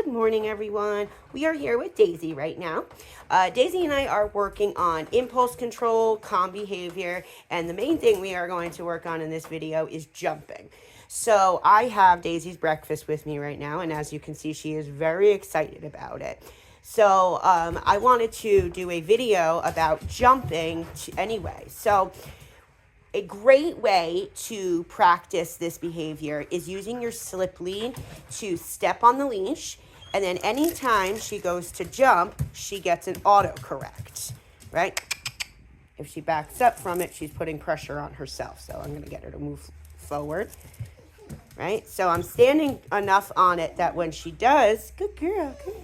Good morning, everyone. We are here with Daisy right now. Daisy and I are working on impulse control, calm behavior, and the main thing we are going to work on in this video is jumping. So I have Daisy's breakfast with me right now, and as you can see, she is very excited about it. So I wanted to do a video about jumping anyway. So a great way to practice this behavior is using your slip lead to step on the leash, and then anytime she goes to jump, she gets an autocorrect, right? If she backs up from it, she's putting pressure on herself. So I'm gonna get her to move forward, right? So I'm standing enough on it that when she does, good girl, good.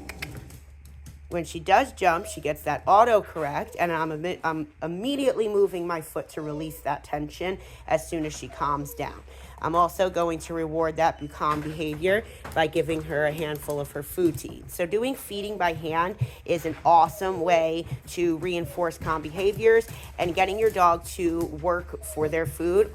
When she does jump, she gets that autocorrect, and I'm immediately moving my foot to release that tension as soon as she calms down. I'm also going to reward that calm behavior by giving her a handful of her food to eat. So doing feeding by hand is an awesome way to reinforce calm behaviors and getting your dog to work for their food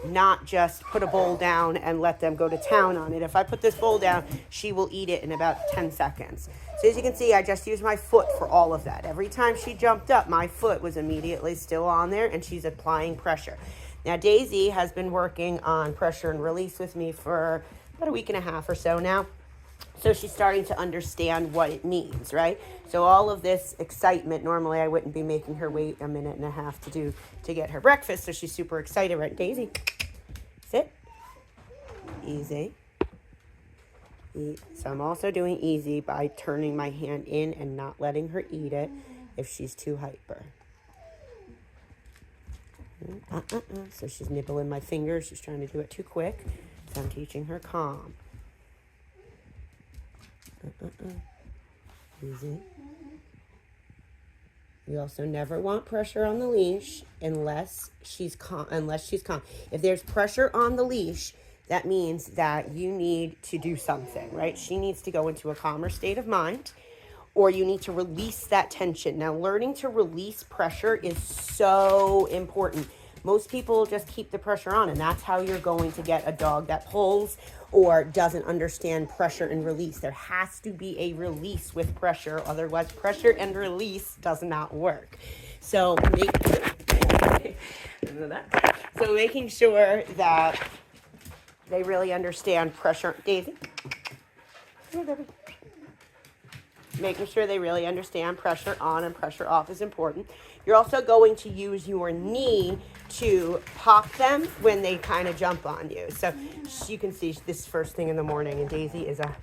not just put a bowl down and let them go to town on it. If I put this bowl down, she will eat it in about 10 seconds. So as you can see, I just used my foot for all of that. Every time she jumped up, my foot was immediately still on there, and she's applying pressure. Now, Daisy has been working on pressure and release with me for about a week and a half or so now. So she's starting to understand what it means, right? So all of this excitement, normally I wouldn't be making her wait a minute and a half to get her breakfast. So she's super excited, right? Daisy, sit. Easy. So I'm also doing easy by turning my hand in and not letting her eat it if she's too hyper. So she's nibbling my fingers. She's trying to do it too quick. So I'm teaching her calm. Easy. You also never want pressure on the leash unless she's calm. If there's pressure on the leash, that means that you need to do something, right? She needs to go into a calmer state of mind, or you need to release that tension. Now, learning to release pressure is so important. Most people just keep the pressure on, and that's how you're going to get a dog that pulls or doesn't understand pressure and release. There has to be a release with pressure, otherwise pressure and release does not work. So making sure that they really understand pressure. Daisy, making sure they really understand pressure on and pressure off is important. You're also going to use your knee to pop them when they kind of jump on you. So you can see this first thing in the morning, and Daisy is a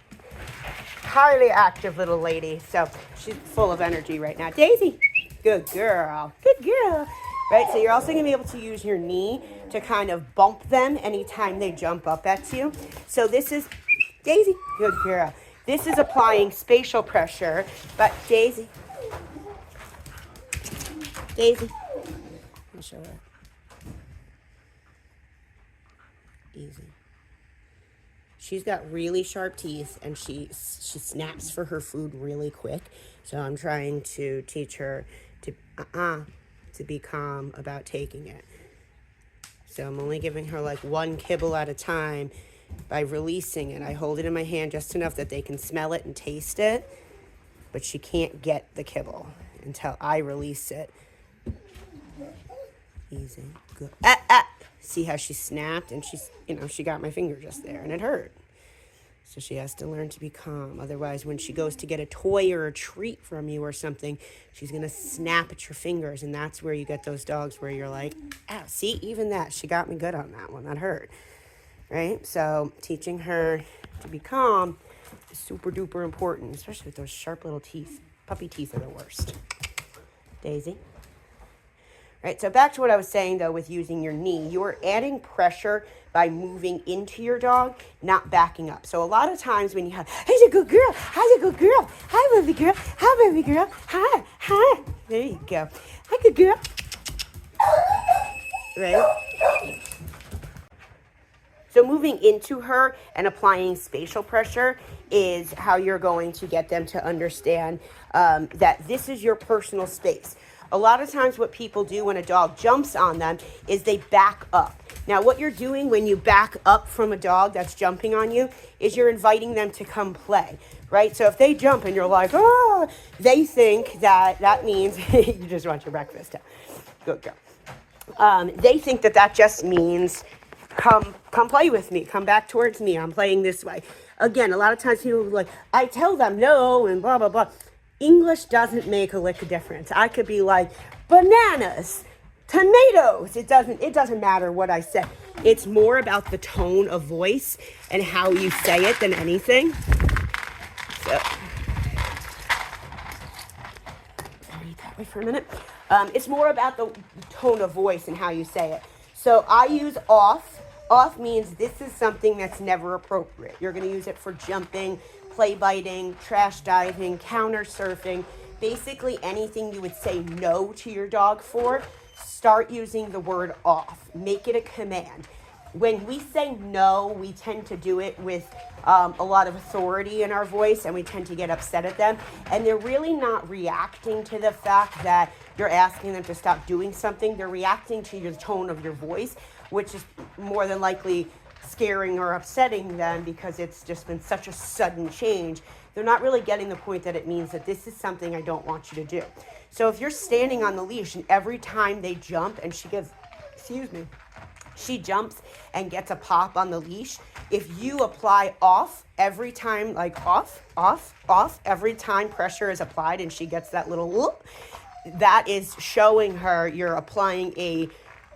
highly active little lady. So she's full of energy right now. Daisy, good girl, good girl. Right, so you're also gonna be able to use your knee to kind of bump them anytime they jump up at you. So this is, Daisy, good girl. This is applying spatial pressure, but Daisy, let me show her. Easy. She's got really sharp teeth, and she snaps for her food really quick. So I'm trying to teach her to be calm about taking it. So I'm only giving her like one kibble at a time by releasing it. I hold it in my hand just enough that they can smell it and taste it, but she can't get the kibble until I release it. Easy, good. See how she snapped, and she got my finger just there, and it hurt. So she has to learn to be calm. Otherwise, when she goes to get a toy or a treat from you or something, she's going to snap at your fingers, and that's where you get those dogs where you're like, ow, see, even that, she got me good on that one. That hurt, right? So teaching her to be calm is super duper important, especially with those sharp little teeth. Puppy teeth are the worst. Daisy. Right, so back to what I was saying, though, with using your knee. You're adding pressure by moving into your dog, not backing up. So a lot of times when you have, he's a good girl, how's a good girl, hi, baby girl, hi, baby girl, hi. There you go. Hi, good girl. Right? So moving into her and applying spatial pressure is how you're going to get them to understand that this is your personal space. A lot of times what people do when a dog jumps on them is they back up. Now, what you're doing when you back up from a dog that's jumping on you is you're inviting them to come play, right? So if they jump and you're like, oh, they think that means you just want your breakfast. Good girl. They think that just means come play with me, come back towards me, I'm playing this way. Again, a lot of times people are like, I tell them no and blah, blah, blah. English doesn't make a lick of difference. I could be like, bananas, tomatoes. It doesn't matter what I say. It's more about the tone of voice and how you say it than anything. So, read that way for a minute. It's more about the tone of voice and how you say it. So I use off. Off means this is something that's never appropriate. You're going to use it for jumping, play biting, trash diving, counter surfing, basically anything you would say no to your dog for. Start using the word off. Make it a command. When we say no, we tend to do it with a lot of authority in our voice, and we tend to get upset at them. And they're really not reacting to the fact that you're asking them to stop doing something. They're reacting to your tone of your voice, which is more than likely scaring or upsetting them because it's just been such a sudden change. They're not really getting the point that it means that this is something I don't want you to do. So if you're standing on the leash and every time they jump and she jumps and gets a pop on the leash, if you apply off every time, like off, every time pressure is applied and she gets that little whoop, that is showing her you're applying a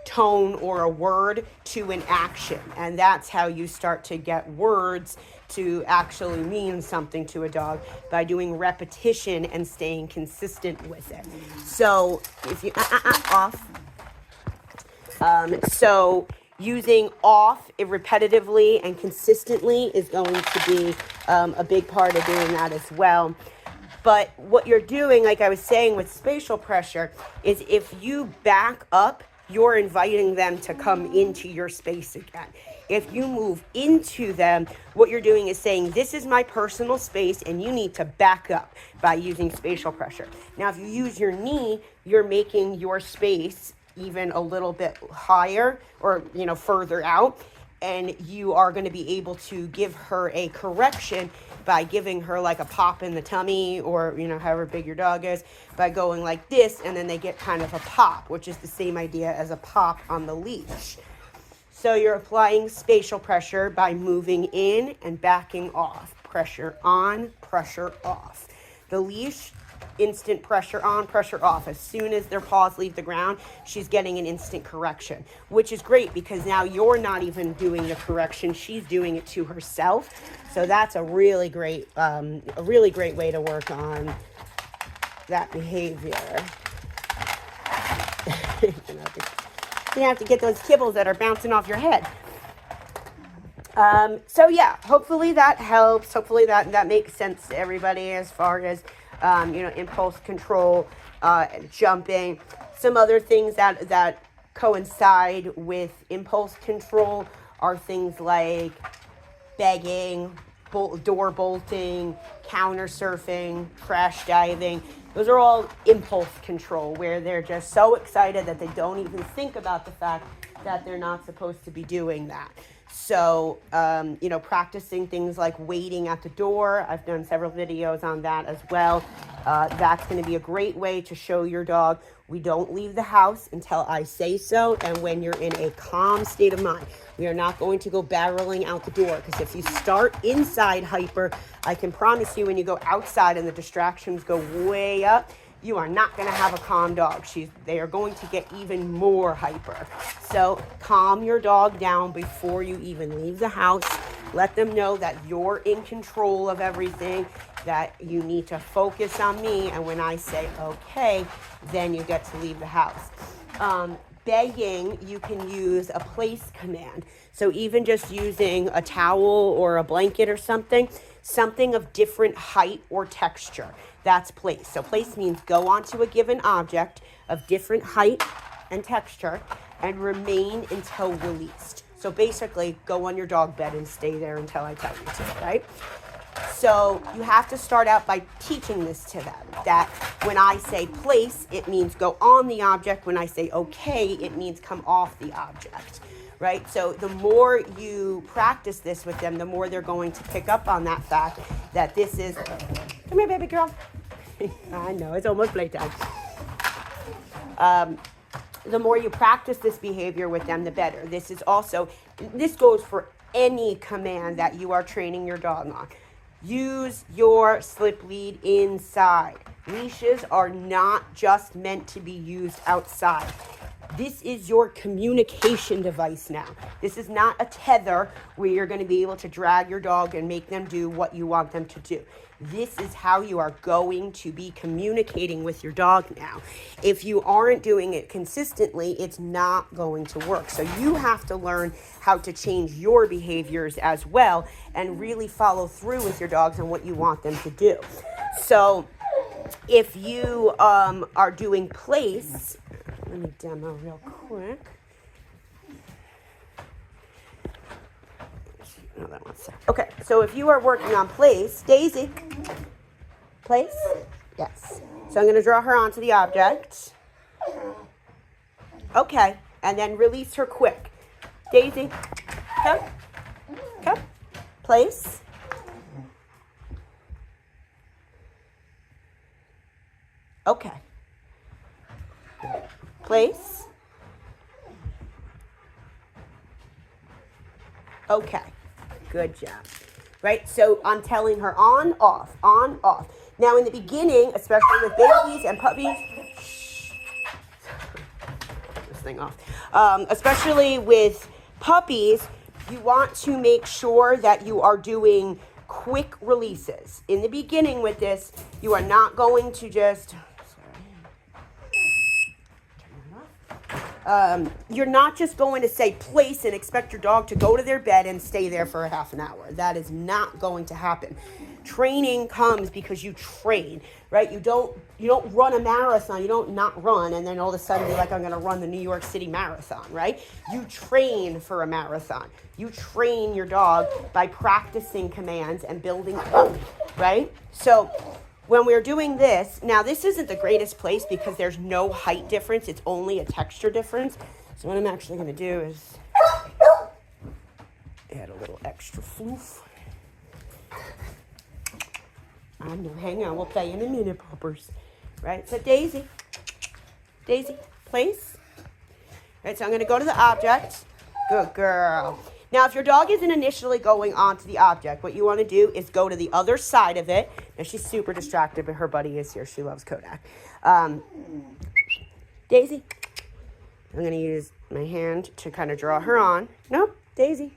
tone or a word to an action. And that's how you start to get words to actually mean something to a dog, by doing repetition and staying consistent with it. So if you off, so using off repetitively and consistently is going to be a big part of doing that as well. But what you're doing, like I was saying with spatial pressure, is if you back up, you're inviting them to come into your space again. If you move into them, what you're doing is saying, this is my personal space and you need to back up by using spatial pressure. Now, if you use your knee, you're making your space even a little bit higher or, further out. And you are going to be able to give her a correction by giving her like a pop in the tummy, or, however big your dog is, by going like this, and then they get kind of a pop, which is the same idea as a pop on the leash. So you're applying spatial pressure by moving in and backing off. Pressure on, pressure off. The leash, instant pressure on, pressure off. As soon as their paws leave the ground, she's getting an instant correction, which is great because now you're not even doing the correction. She's doing it to herself. So that's a really great way to work on that behavior. You have to get those kibbles that are bouncing off your head. So yeah, hopefully that helps. Hopefully that makes sense to everybody as far as impulse control, jumping. Some other things that coincide with impulse control are things like begging, door bolting, counter surfing, crash diving. Those are all impulse control, where they're just so excited that they don't even think about the fact that they're not supposed to be doing that. So, practicing things like waiting at the door. I've done several videos on that as well. That's going to be a great way to show your dog, we don't leave the house until I say so, and when you're in a calm state of mind. We are not going to go barreling out the door, because if you start inside hyper, I can promise you when you go outside and the distractions go way up, you are not going to have a calm dog. They are going to get even more hyper. So calm your dog down before you even leave the house. Let them know that you're in control of everything, that you need to focus on me. And when I say okay, then you get to leave the house. Begging, you can use a place command. So even just using a towel or a blanket or something of different height or texture. That's place. So place means go onto a given object of different height and texture and remain until released. So basically, go on your dog bed and stay there until I tell you to, right? So you have to start out by teaching this to them, that when I say place, it means go on the object. When I say okay, it means come off the object, right? So the more you practice this with them, the more they're going to pick up on that fact that this is, come here, baby girl. I know, it's almost playtime. The more you practice this behavior with them, the better. This goes for any command that you are training your dog on. Use your slip lead inside. Leashes are not just meant to be used outside. This is your communication device now. This is not a tether where you're going to be able to drag your dog and make them do what you want them to do. This is how you are going to be communicating with your dog now. If you aren't doing it consistently, it's not going to work. So you have to learn how to change your behaviors as well and really follow through with your dogs on what you want them to do. So if you are doing place, let me demo real quick. Okay, so if you are working on place, Daisy, place, yes. So I'm going to draw her onto the object. Okay, and then release her quick. Daisy, come, place. Okay. Place. Okay. Good job. Right? So I'm telling her on, off, on, off. Now in the beginning, especially with babies and puppies, this thing off. Especially with puppies, you want to make sure that you are doing quick releases. In the beginning with this, you are not going to just, you're not just going to say place and expect your dog to go to their bed and stay there for a half an hour. That is not going to happen. Training comes because you train, right? You don't run a marathon. You don't not run and then all of a sudden be like, I'm going to run the New York City Marathon, right? You train for a marathon. You train your dog by practicing commands and building up, right? So when we're doing this, now this isn't the greatest place because there's no height difference. It's only a texture difference. So what I'm actually going to do is add a little extra floof. I know, hang on, we'll play in a minute, poppers. Right, so Daisy, place. Right, so I'm going to go to the object. Good girl. Now, if your dog isn't initially going onto the object, what you want to do is go to the other side of it. Now, she's super distracted, but her buddy is here. She loves Kodak. Daisy, I'm going to use my hand to kind of draw her on. Nope, Daisy,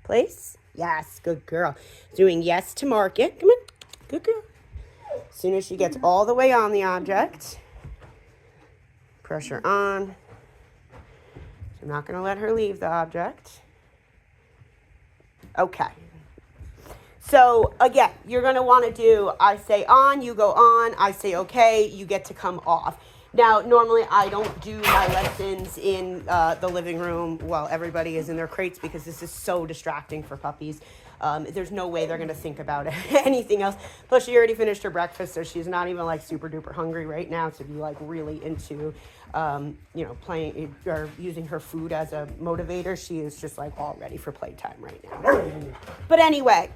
place. Yes, good girl. Doing yes to mark it. Come on, good girl. As soon as she gets all the way on the object, pressure on. I'm not going to let her leave the object. Okay. So again, you're going to want to do, I say on, you go on, I say okay, you get to come off. Now, normally I don't do my lessons in the living room while everybody is in their crates because this is so distracting for puppies. There's no way they're going to think about anything else. Plus, she already finished her breakfast, so she's not even like super duper hungry right now to be like really into, playing or using her food as a motivator. She is just like all ready for playtime right now. But anyway,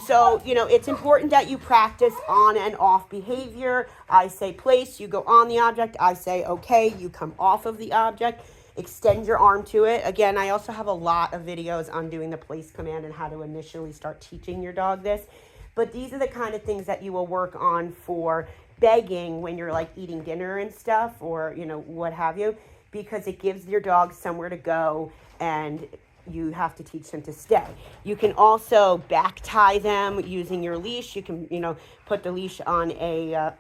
so, it's important that you practice on and off behavior. I say place, you go on the object. I say okay, you come off of the object. Extend your arm to it. Again, I also have a lot of videos on doing the place command and how to initially start teaching your dog this. But these are the kind of things that you will work on for begging when you're like eating dinner and stuff or, what have you, because it gives your dog somewhere to go and you have to teach them to stay. You can also back tie them using your leash. You can, put the leash on a,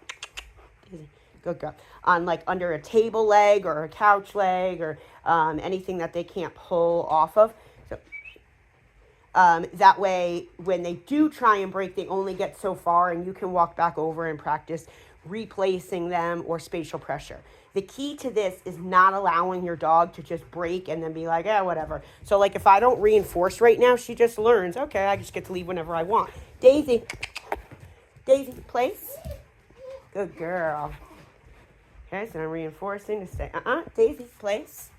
good girl, on like under a table leg or a couch leg or anything that they can't pull off of. So that way, when they do try and break, they only get so far and you can walk back over and practice replacing them or spatial pressure. The key to this is not allowing your dog to just break and then be like, whatever. So like if I don't reinforce right now, she just learns, okay, I just get to leave whenever I want. Daisy, Daisy, place. Good girl. Okay, so I'm reinforcing to stay. Daisy, place.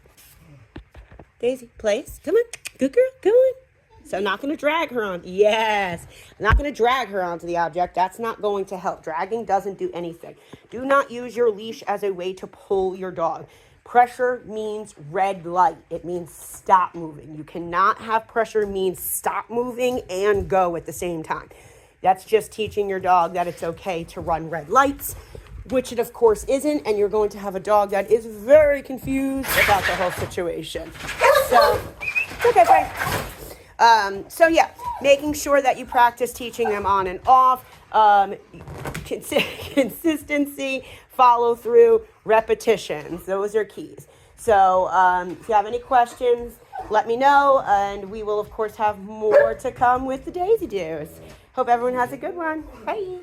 Daisy, place. Come on. Good girl. Come on. So I'm not going to drag her on. Yes. I'm not going to drag her onto the object. That's not going to help. Dragging doesn't do anything. Do not use your leash as a way to pull your dog. Pressure means red light. It means stop moving. You cannot have pressure means stop moving and go at the same time. That's just teaching your dog that it's okay to run red lights, which it of course isn't, and you're going to have a dog that is very confused about the whole situation. So, it's okay, Frank. So yeah, making sure that you practice teaching them on and off, consistency, follow through, repetitions. Those are keys. So if you have any questions, let me know, and we will of course have more to come with the Daisy Do's. Hope everyone has a good one. Bye.